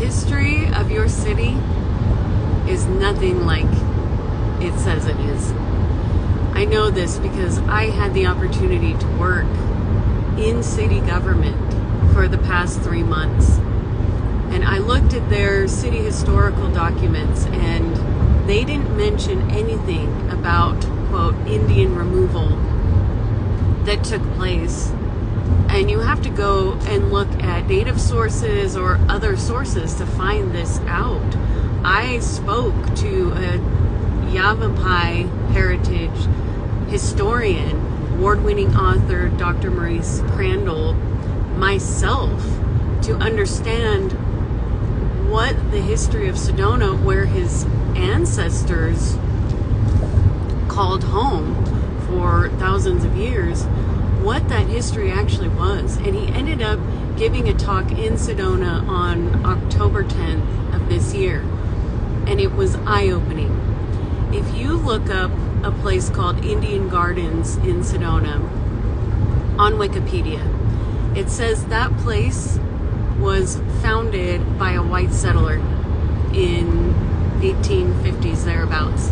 history of your city is nothing like it says it is. I know this because I had the opportunity to work in city government for the past 3 months. And I looked at their city historical documents, and they didn't mention anything about, quote, Indian removal that took place. And you have to go and look at native sources or other sources to find this out. I spoke to a Yavapai heritage historian, award-winning author Dr. Maurice Crandall, myself, to understand what the history of Sedona, where his ancestors called home for thousands of years, what that history actually was. And he ended up giving a talk in Sedona on October 10th of this year. And it was eye-opening. If you look up a place called Indian Gardens in Sedona on Wikipedia, it says that place was founded by a white settler in 1850s, thereabouts.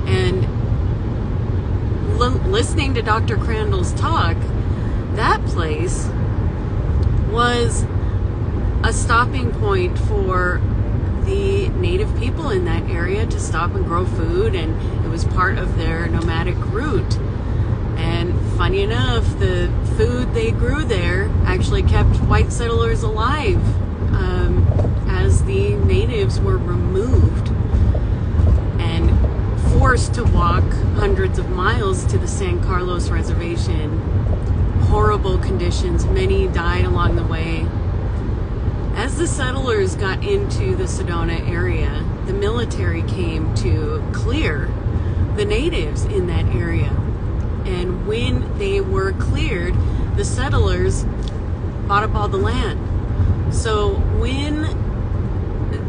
And listening to Dr. Crandall's talk, that place was a stopping point for the native people in that area to stop and grow food, and it was part of their nomadic route. And funny enough, the food they grew there actually kept white settlers alive as the natives were removed and forced to walk hundreds of miles to the San Carlos Reservation. Horrible conditions, many died along the way. As the settlers got into the Sedona area, the military came to clear the natives in that area. And when they were cleared, the settlers bought up all the land. So when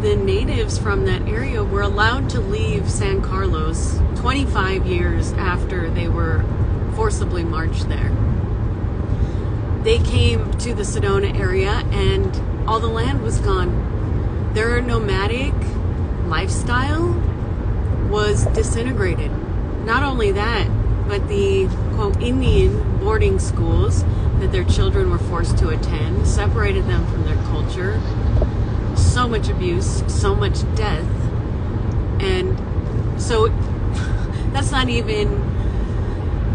the natives from that area were allowed to leave San Carlos 25 years after they were forcibly marched there, they came to the Sedona area and all the land was gone. Their nomadic lifestyle was disintegrated. Not only that, but the, quote, Indian boarding schools that their children were forced to attend separated them from their culture. So much abuse, so much death. And so that's not even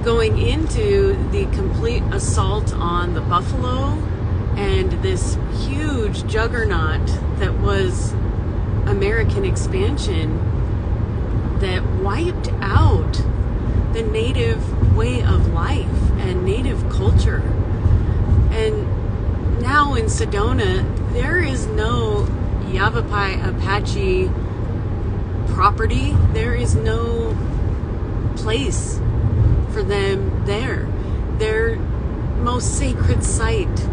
going into the complete assault on the buffalo and this huge juggernaut that was American expansion that wiped out the native way of life and native culture. And now in Sedona, there is no Yavapai Apache property. There is no place for them there. Their most sacred site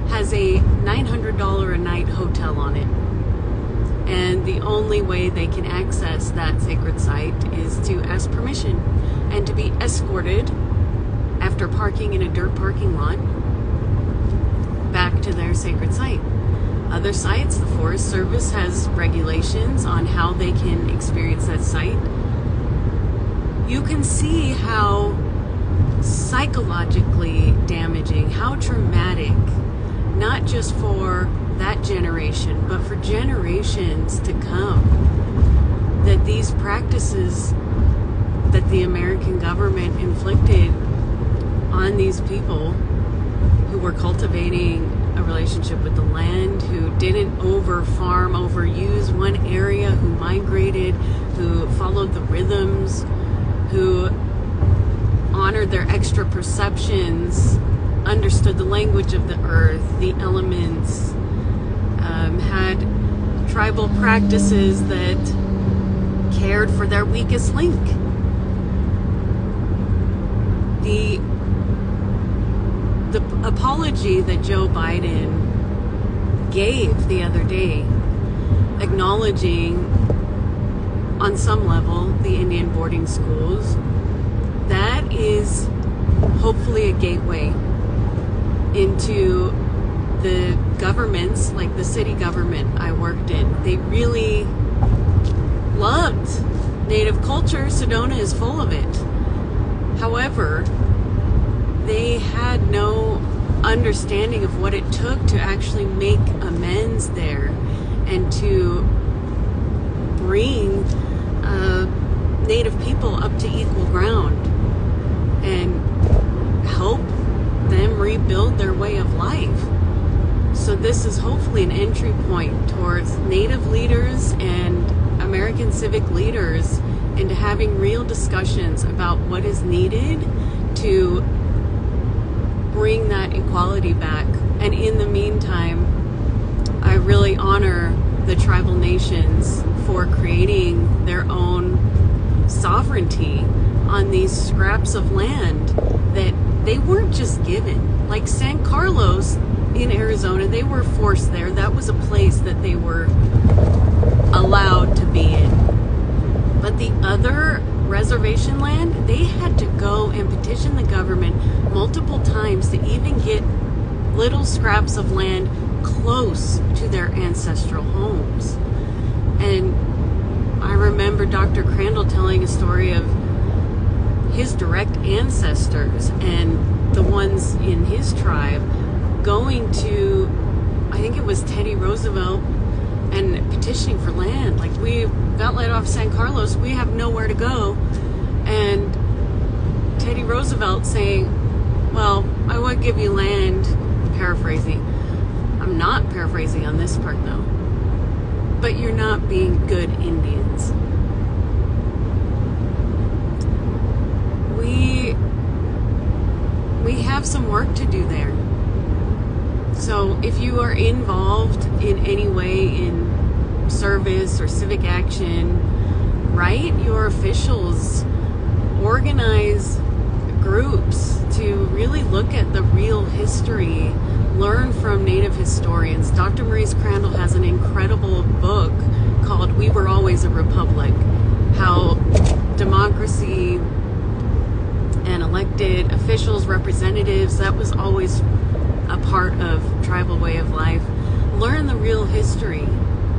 has a $900 a night hotel on it. And the only way they can access that sacred site is to ask permission and to be escorted after parking in a dirt parking lot back to their sacred site. Other sites, the Forest Service has regulations on how they can experience that site. You can see how psychologically damaging, how traumatic, not just for that generation, but for generations to come, that these practices that the American government inflicted on these people who were cultivating a relationship with the land, who didn't over-farm, overuse one area, who migrated, who followed the rhythms, who honored their extra perceptions, understood the language of the earth, the elements, had tribal practices that cared for their weakest link. The apology that Joe Biden gave the other day, acknowledging on some level the Indian boarding schools, that is hopefully a gateway into the governments, like the city government I worked in, they really loved Native culture. Sedona is full of it. However, they had no understanding of what it took to actually make amends there and to bring Native people up to equal ground and help them rebuild their way of life. So this is hopefully an entry point towards Native leaders and American civic leaders into having real discussions about what is needed to bring that equality back. And in the meantime, I really honor the tribal nations for creating their own sovereignty on these scraps of land that they weren't just given. Like San Carlos in Arizona, they were forced there. That was a place that they were allowed to be in. But the other reservation land, they had to go and petition the government multiple times to even get little scraps of land close to their ancestral homes. And I remember Dr. Crandall telling a story of his direct ancestors and the ones in his tribe going to, I think it was Teddy Roosevelt, and petitioning for land. Like, we got let off San Carlos, we have nowhere to go. And Teddy Roosevelt saying, well, I would give you land. Paraphrasing. I'm not paraphrasing on this part though. But you're not being good Indians. We have some work to do there. So if you are involved in any way in service or civic action, write your officials, organize groups to really look at the real history, learn from Native historians. Dr. Maurice Crandall has an incredible book called We Were Always a Republic, how democracy and elected officials, representatives, that was always a part of tribal way of life. Learn the real history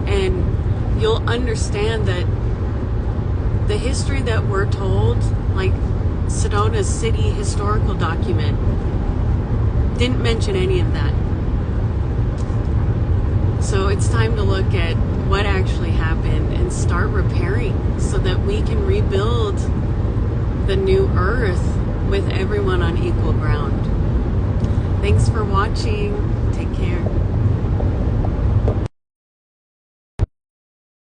and you'll understand that the history that we're told, like Sedona's city historical document, didn't mention any of that. So it's time to look at what actually happened and start repairing so that we can rebuild the new earth with everyone on equal ground. Thanks for watching. Take care.